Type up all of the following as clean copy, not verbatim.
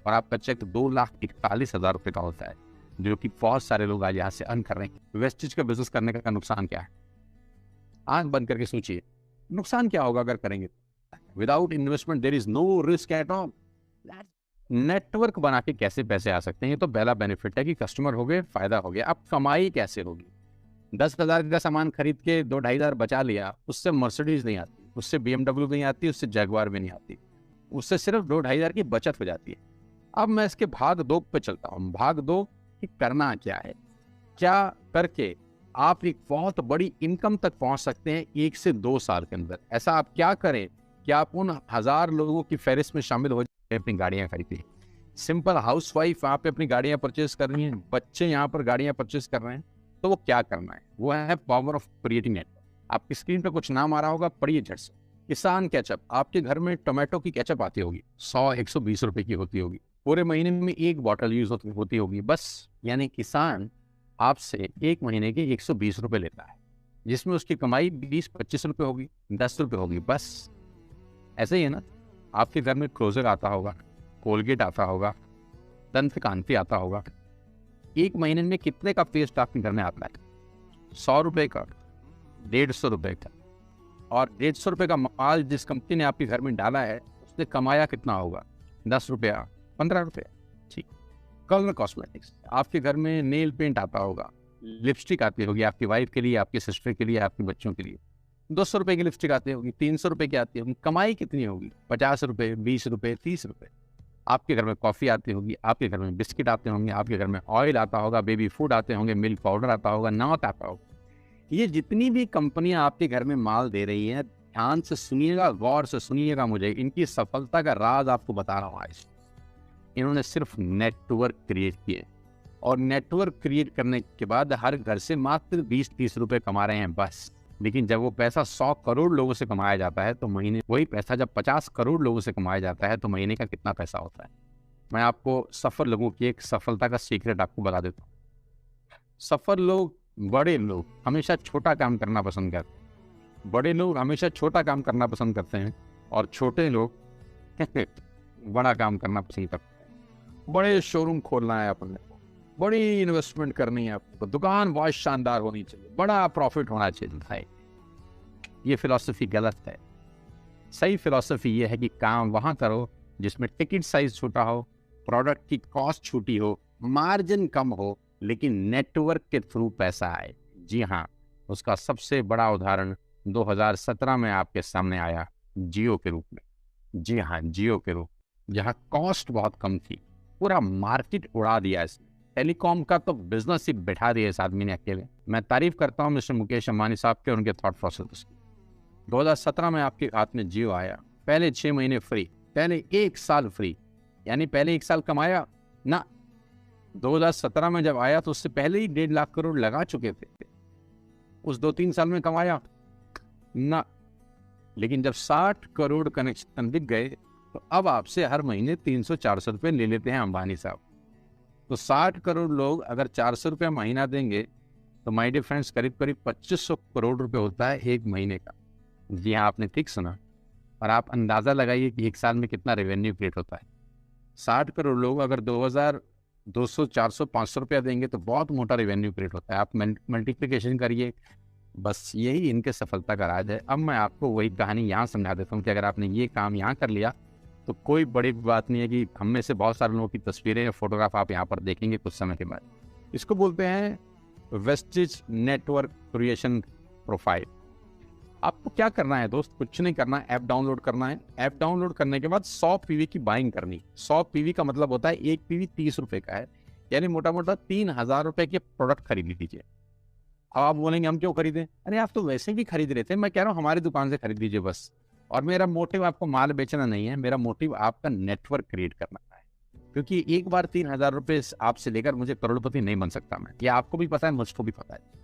और आपका चेक 2,41,000 रुपये का होता है, जो कि बहुत सारे लोग आज यहाँ से अर्न कर रहे हैं। वेस्टेज का बिजनेस करने का नुकसान क्या है? आंख बंद करके सोचिए, नुकसान क्या होगा अगर करेंगे? Without investment there is no risk at all. Network बना के कैसे पैसे आ सकते हैं? ये तो पहला बेनिफिट है कि कस्टमर हो गए, फायदा हो गया। अब कमाई कैसे होगी? 10,000 का सामान खरीद के 2-2,500 बचा लिया, उससे मर्सिडीज नहीं आती, उससे BMW नहीं आती, उससे जगुआर भी नहीं आती, उससे सिर्फ 2-2,500 की बचत हो जाती है। अब मैं इसके भाग 2 पे चलता हूँ। भाग 2 कि करना क्या है, क्या करके आप एक बहुत बड़ी इनकम तक पहुंच सकते हैं 1 से 2 साल के अंदर। ऐसा आप क्या करें कि आप उन 1000 लोगों की फहरिस्त में शामिल हो जाए अपनी गाड़ियां खरीदी। सिंपल हाउसवाइफ वहां पे अपनी गाड़ियां परचेज कर रही हैं, बच्चे यहाँ पर गाड़ियां परचेज कर रहे हैं, तो वो क्या करना है? वो है पावर ऑफ क्रिएटिंग नेटवर्क। आपकी स्क्रीन पे कुछ नाम आ रहा होगा, पढ़िए झट से। किसान केचप, आपके घर में टोमेटो की केचप आती होगी, 100-120 रुपए की होती होगी, पूरे महीने में 1 बॉटल यूज होती होगी बस। यानी किसान आपसे 1 महीने के 120 रुपए लेता है, जिसमें उसकी कमाई 20-25 रुपए होगी, 10 रुपए होगी बस। ऐसे ही है ना? आपके घर में क्लोजर आता होगा, कोलगेट आता होगा, दंत कांति आता होगा। 1 महीने में कितने का पेस्ट आपके घर में आता है? 100 रुपए का, 150 रुपए का। और 150 रुपए का माल जिस कंपनी ने आपके घर में डाला है, उसने कमाया कितना होगा? 10 रुपया, 15 रुपया। ठीक। कलर कॉस्मेटिक्स, आपके घर में नेल पेंट आता होगा, लिपस्टिक आती होगी आपकी वाइफ के लिए, आपकी सिस्टर के लिए, आपके बच्चों के लिए। 200 रुपए की लिपस्टिक आती होगी, 300 रुपए की आती होगी। कमाई कितनी होगी? 50 रुपए, 20 रुपए, 30 रुपए। आपके घर में कॉफ़ी आती होगी, आपके घर में बिस्किट आते होंगे, आपके घर में ऑयल आता होगा, बेबी फूड आते होंगे, मिल्क पाउडर आता होगा, नमक आता होगा। ये जितनी भी कंपनियां आपके घर में माल दे रही हैं, ध्यान से सुनिएगा, गौर से सुनिएगा, मुझे इनकी सफलता का राज आपको बता रहा हूँ आज। इन्होंने सिर्फ नेटवर्क क्रिएट किए, और नेटवर्क क्रिएट करने के बाद हर घर से मात्र 20-30 रुपए कमा रहे हैं बस। लेकिन जब वो पैसा 100 करोड़ लोगों से कमाया जाता है तो महीने, वही पैसा जब 50 करोड़ लोगों से कमाया जाता है तो महीने का कितना पैसा होता है? मैं आपको सफल लोगों की एक सफलता का सीक्रेट आपको बता देता हूँ। सफल लोग, बड़े लोग हमेशा छोटा काम करना पसंद करते हैं। बड़े लोग हमेशा छोटा काम करना पसंद करते हैं, और छोटे लोग बड़ा काम करना पसंद करते हैं। बड़े शोरूम खोलना है अपने, बड़ी इन्वेस्टमेंट करनी है आपको, दुकान बहुत शानदार होनी चाहिए, बड़ा प्रॉफिट होना चाहिए भाई। ये फिलॉसफी गलत है। सही फिलॉसफी ये है कि काम वहां करो जिसमें टिकट साइज छोटा हो, प्रोडक्ट की कॉस्ट छोटी हो, मार्जिन कम हो, लेकिन नेटवर्क के थ्रू पैसा आए। जी हाँ, उसका सबसे बड़ा उदाहरण 2017 में आपके सामने आया, जियो के रूप में। जी हाँ, जियो के रूप, जहाँ कॉस्ट बहुत कम थी, पूरा मार्केट उड़ा दिया इसने। टेलीकॉम का तो बिजनेस ही बैठा दिया इस आदमी ने अकेले। मैं तारीफ करता हूँ मिस्टर मुकेश अंबानी साहब के, उनके थॉट प्रोसेस की। 2017 में आपके हाथ में जियो आया, पहले 6 महीने फ्री, पहले 1 साल फ्री, यानी पहले 1 साल कमाया ना। 2017 में जब आया तो उससे पहले ही 1.5 लाख करोड़ लगा चुके थे, उस 2-3 साल में कमाया ना। लेकिन जब 60 करोड़ कनेक्शन दिख गए तो अब आपसे हर महीने 300-400 रुपये ले लेते हैं अंबानी साहब। तो 60 करोड़ लोग अगर 400 रुपया महीना देंगे तो माय डियर फ्रेंड्स करीब 2500 करोड़ रुपए होता है 1 महीने का। जी हाँ, आपने ठीक सुना। और आप अंदाजा लगाइए कि 1 साल में कितना रेवेन्यू क्रिएट होता है। 60 करोड़ लोग अगर 2200, 400, 500 रुपया देंगे तो बहुत मोटा रेवेन्यू क्रिएट होता है। आप मल्टीप्लिकेशन करिए, बस यही इनके सफलता का राज है। अब मैं आपको वही कहानी यहाँ समझा देता हूँ कि अगर आपने ये काम यहाँ कर लिया तो कोई बड़ी बात नहीं है कि हम में से बहुत सारे लोगों की तस्वीरें या फोटोग्राफ आप यहाँ पर देखेंगे कुछ समय के बाद। इसको बोलते हैं वेस्टेज नेटवर्क क्रिएशन प्रोफाइल। आपको क्या करना है दोस्त? कुछ नहीं करना है, ऐप डाउनलोड करना है। ऐप डाउनलोड करने के बाद 100 पीवी की बाइंग करनी। 100 पीवी का मतलब होता है 1 पीवी 30 रुपए का है, यानी मोटा मोटा 3000 रुपए के प्रोडक्ट खरीद लीजिए। अब आप बोलेंगे हम क्यों खरीदें? अरे आप तो वैसे भी खरीद रहे थे, मैं कह रहा हूँ हमारी दुकान से खरीद लीजिए बस। और मेरा मोटिव आपको माल बेचना नहीं है, मेरा मोटिव आपका नेटवर्क क्रिएट करना है। क्योंकि एक बार 3000 रुपए आपसे लेकर मुझे करोड़पति नहीं बन सकता मैं, ये आपको भी पता है, मुझको भी पता है।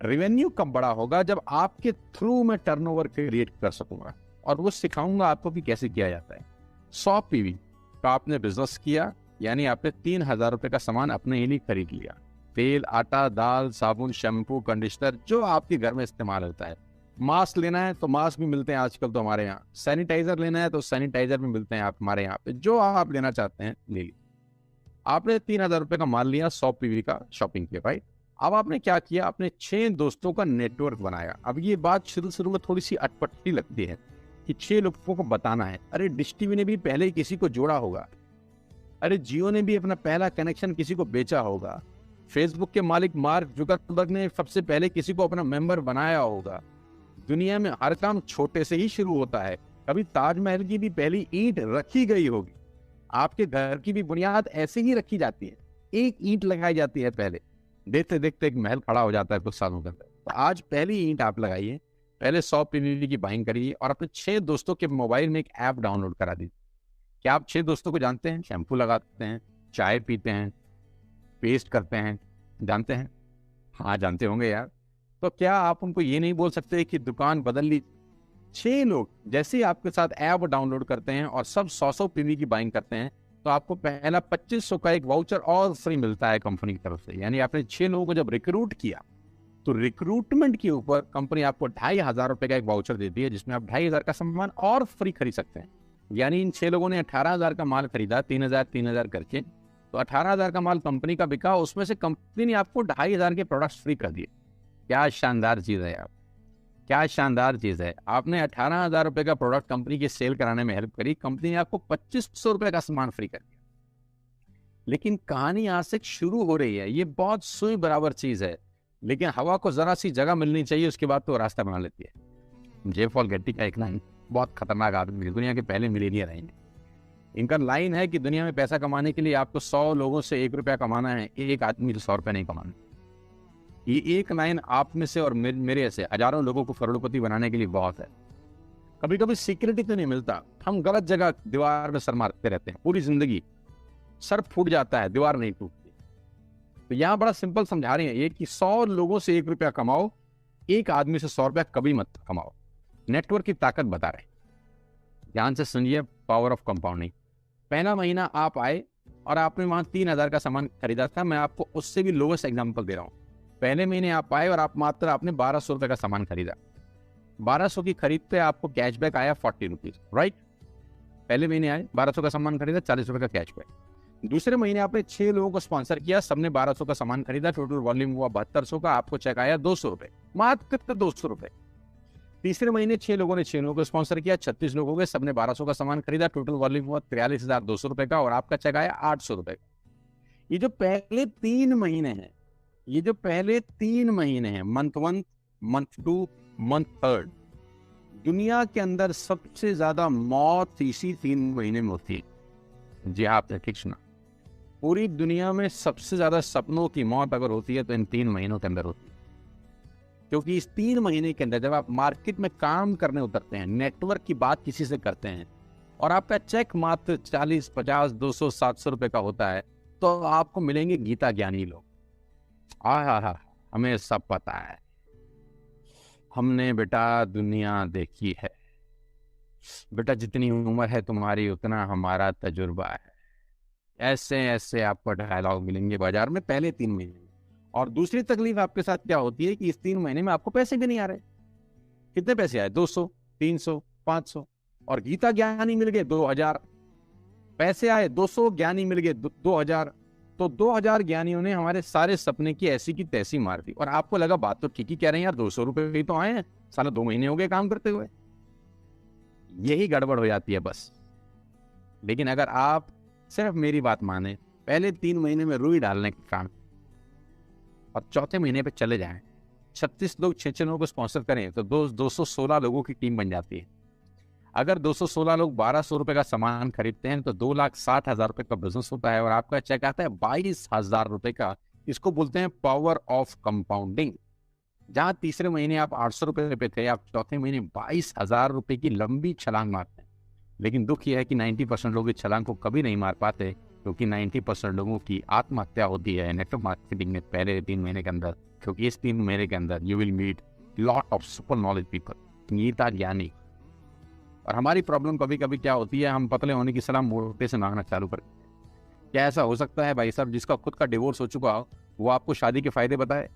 रेवेन्यू कब बड़ा होगा? जब आपके थ्रू मैं टर्नओवर क्रिएट कर सकूंगा, और वो सिखाऊंगा आपको कि कैसे किया जाता है। 100 पीवी का आपने बिजनेस किया, यानी आपने 3000 रुपए का सामान अपने ही लिए खरीद लिया। तेल, आटा, दाल, साबुन, शैम्पू, कंडीशनर, जो आपके घर में इस्तेमाल होता है, मास्क लेना है तो मास्क भी मिलते हैं आजकल तो हमारे यहाँ, सैनिटाइजर लेना है तो सैनिटाइजर भी मिलते हैं आप हमारे यहाँ पे, जो आप लेना चाहते हैं ले लीजिए। आपने 3,000 रुपए का माल लिया 100 पीवी का शॉपिंग के, राइट। अब आपने क्या किया, आपने 6 दोस्तों का नेटवर्क बनाया। अब ये बात शुरू शुरू में थोड़ी सी अटपटी लगती है कि 6 लोगों को बताना है। अरे डिश टीवी ने भी पहले किसी को जोड़ा होगा, अरे जियो ने भी अपना पहला कनेक्शन किसी को बेचा होगा, फेसबुक के मालिक मार्क जुकरबर्ग ने सबसे पहले किसी को अपना मेंबर बनाया होगा। दुनिया में हर काम छोटे से ही शुरू होता है। कभी ताजमहल की भी पहली ईंट रखी गई होगी, आपके घर की भी बुनियाद ऐसे ही रखी जाती है, एक ईंट लगाई जाती है पहले, देखते देखते एक महल खड़ा हो जाता है कुछ सालों के अंदर। तो आज पहली ईंट आप लगाइए, पहले 100 पीवी की बाइंग करिए और अपने 6 दोस्तों के मोबाइल में एक ऐप डाउनलोड करा दीजिए। क्या आप 6 दोस्तों को जानते हैं? शैम्पू लगाते हैं, चाय पीते हैं, पेस्ट करते हैं, जानते हैं? हाँ जानते होंगे यार। तो क्या आप उनको ये नहीं बोल सकते कि दुकान बदल ली? 6 लोग जैसे ही आपके साथ ऐप डाउनलोड करते हैं और सब 100 पीवी की बाइंग करते हैं तो आपको पहला 2500 का एक वाउचर और फ्री मिलता है कंपनी की तरफ से। यानी आपने 6 लोगों को जब रिक्रूट किया तो रिक्रूटमेंट के ऊपर कंपनी आपको 2,500 रुपए का एक वाउचर देती है, जिसमें आप 2,500 का सामान और फ्री खरीद सकते हैं। यानी इन 6 लोगों ने 18,000 का माल खरीदा, 3,000 करके, तो 18,000 का माल कंपनी का बिका, उसमें से कंपनी ने आपको 2,500 के प्रोडक्ट्स फ्री कर दिए। क्या शानदार चीज है यार, क्या शानदार चीज है। आपने 18,000 रुपए का प्रोडक्ट कंपनी के सेल कराने में हेल्प करी, कंपनी ने आपको 2,500 रुपए का सामान फ्री कर दिया। लेकिन कहानी आज से शुरू हो रही है। ये बहुत सुई बराबर चीज है, लेकिन हवा को जरा सी जगह मिलनी चाहिए, उसके बाद तो रास्ता बना लेती है। जे पॉल गेट्टी का एक लाइन, बहुत खतरनाक आदमी, दुनिया के पहले मिलेनियर हैं। इनका लाइन है कि दुनिया में पैसा कमाने के लिए आपको 100 लोगों से 1 रुपया कमाना है, एक आदमी से 100 रुपया नहीं कमाना। ये एक लाइन आप में से और मेरे से हजारों लोगों को करोड़पति बनाने के लिए बहुत है। कभी कभी सिक्योरिटी तो नहीं मिलता, हम गलत जगह दीवार में सर मारते रहते हैं, पूरी जिंदगी सर फूट जाता है, दीवार नहीं टूटती। तो यहाँ बड़ा सिंपल समझा रहे हैं ये कि 100 लोगों से 1 रुपया कमाओ, एक आदमी से 100 रुपया कभी मत कमाओ। नेटवर्क की ताकत बता रहे हैं, ध्यान से सुनिए, पावर ऑफ कंपाउंडिंग। पहला महीना आप आए और आपने वहां 3,000 का सामान खरीदा था, मैं आपको उससे भी लोवेस्ट एग्जाम्पल दे रहा हूँ। पहले महीने आप आए और आप मात्र आपने 1,200 रुपए का सामान खरीदा, 1,200 की खरीद पे आपको कैशबैक आया 40 रुपीज, राइट। पहले महीने आए, 1,200 का सामान खरीदा, 40 रुपए का कैशबैक। दूसरे महीने आपने 6 लोगों को स्पॉन्सर किया, सबने 1,200 का सामान खरीदा, टोटल वॉल्यूम हुआ 7,200 का, आपको चेक आया 200 रुपए, मात्र 200 रुपए। तीसरे महीने 6 लोगों ने 6 लोगों को स्पॉन्सर किया, 36 लोग हो गए, सबने 1,200 का सामान खरीदा, टोटल वॉल्यूम हुआ 43,200 रुपए का, और आपका चेक आया 800 रुपए का। ये जो पहले 3 महीने हैं, ये जो पहले 3 महीने हैं, मंथ 1, मंथ 2, मंथ 3, दुनिया के अंदर सबसे ज्यादा मौत इसी 3 महीने में होती है। जी हाँ, आपने ठीक सुना, पूरी दुनिया में सबसे ज्यादा सपनों की मौत अगर होती है तो इन 3 महीनों के अंदर होती है। क्योंकि इस 3 महीने के अंदर जब आप मार्केट में काम करने उतरते हैं, नेटवर्क की बात किसी से करते हैं, और आपका चेक मात्र 40, 50, 200, 700 रुपए का होता है, तो आपको मिलेंगे गीता ज्ञानी लोग। हाँ, हमें सब पता है, हमने बेटा दुनिया देखी है, बेटा जितनी उम्र है तुम्हारी उतना हमारा तजुर्बा है। ऐसे ऐसे आपको डायलॉग मिलेंगे बाजार में पहले 3 महीने में। और दूसरी तकलीफ आपके साथ क्या होती है कि इस 3 महीने में आपको पैसे भी नहीं आ रहे। कितने पैसे आए? 200, 300, 500, और गीता ज्ञानी मिल गए 2,000। पैसे आए 200, ज्ञानी मिल गए 2,000। तो 2,000 ज्ञानियों ने हमारे सारे सपने की ऐसी की तैसी मार दी। और आपको लगा बात तो ठीक ही कह रहे हैं यार, 200 रुपए ही तो आए हैं, साला 2 महीने हो गए काम करते हुए। यही गड़बड़ हो जाती है बस। लेकिन अगर आप सिर्फ मेरी बात माने, पहले 3 महीने में रुई डालने का काम, और चौथे महीने पे चले जाएं, 36 लोग 6 लोगों को स्पॉन्सर करें, तो 216 लोगों की टीम बन जाती है। अगर 216 लोग 1,200 रुपए का सामान खरीदते हैं तो 2,60,000 रुपए का बिजनेस होता है, और आपका चेक आता है 22,000 रुपए का। इसको बोलते हैं पावर ऑफ कंपाउंडिंग। जहां तीसरे महीने आप 800 रुपए पे थे, आप चौथे महीने 22,000 रुपए की लंबी छलांग मारते हैं। लेकिन दुख यह है कि 90% लोग इस छलांग को कभी नहीं मार पाते, क्योंकि 90% लोगों की आत्महत्या होती है नेटवर्क मार्केटिंग में पहले 3 महीने के अंदर। क्योंकि इस 3 महीने के अंदर you will meet lot of super knowledge people, Gita ज्ञानी। और हमारी प्रॉब्लम कभी कभी क्या होती है, हम पतले होने की सलाह मोटे से मांगना चालू करते हैं। क्या ऐसा हो सकता है भाई साहब, जिसका खुद का डिवोर्स हो चुका हो वो आपको शादी के फायदे बताए?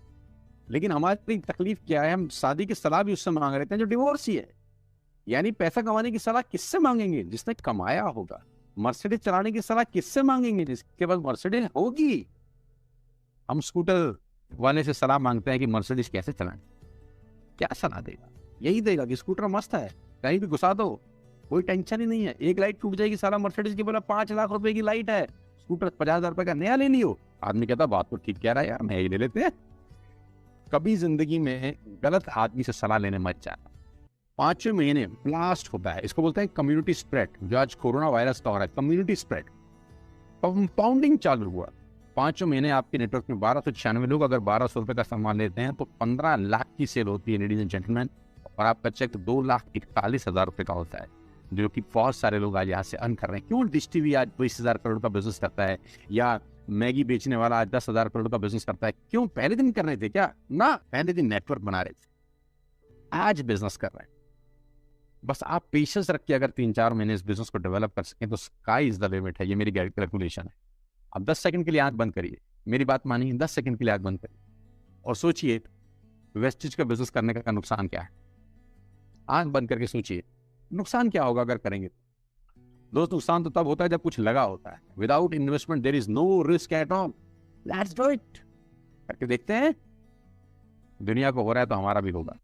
लेकिन हमारी तकलीफ क्या है, हम शादी की सलाह भी उससे मांग रहे थे जो डिवोर्सी है। यानी पैसा कमाने की सलाह किससे मांगेंगे? जिसने कमाया होगा। मर्सिडीज चलाने की सलाह किससे मांगेंगे? जिसके पास मर्सिडीज होगी। हम स्कूटर वाले से सलाह मांगते हैं कि मर्सिडीज कैसे चलाएं। क्या सलाह देगा? यही देगा कि स्कूटर मस्त है, कहीं भी घुसा दो, कोई टेंशन ही नहीं है। एक लाइट टूट जाएगी, सारा मर्सिडीज की बोला 5 लाख रुपए की लाइट है, स्कूटर 50,000 रुपए का नया ले लियो। आदमी कहता बात तो ठीक कह रहा है यार, नया ही ले लेते हैं। कभी जिंदगी में गलत आदमी से सलाह लेने मत जाना। 5वें महीने ब्लास्ट होता है, इसको बोलते हैं कम्युनिटी स्प्रेड, जो आज कोरोना वायरस का हो रहा है। कम्युनिटी स्प्रेड, कंपाउंडिंग चालू हुआ। 5वें महीने आपके नेटवर्क में 1296 लोग अगर 1200 रुपए का सामान लेते हैं तो 15 लाख की सेल होती है लेडीज एंड जेंटलमैन। और आपका चेक 2,41,000 रुपए का होता है, जो कि बहुत सारे लोग आज यहाँ से अर्न कर रहे हैं। क्यों डिश टीवी आज 20,000 करोड़ का बिजनेस करता है, या मैगी बेचने वाला आज 10,000 करोड़ का बिजनेस करता है? क्यों? पहले दिन कर रहे थे क्या? ना, पहले दिन नेटवर्क बना रहे थे, आज बिजनेस कर रहे हैं। बस आप पेशेंस रख के अगर 3-4 महीने इस बिजनेस को डेवलप कर सकें तो स्काई इज द लिमिट है। ये मेरी कैलकुलेशन है। अब 10 सेकंड के लिए आंख बंद करिए, मेरी बात मानिए, 10 सेकंड के लिए आंख बंद करिए और सोचिए वेस्टेज का बिजनेस करने का नुकसान क्या है। आंख बंद करके सोचिए नुकसान क्या होगा अगर करेंगे तो। दोस्त, नुकसान तो तब होता है जब कुछ लगा होता है। Without investment there is no risk at all. Let's do it. करके देखते हैं, दुनिया को हो रहा है तो हमारा भी होगा।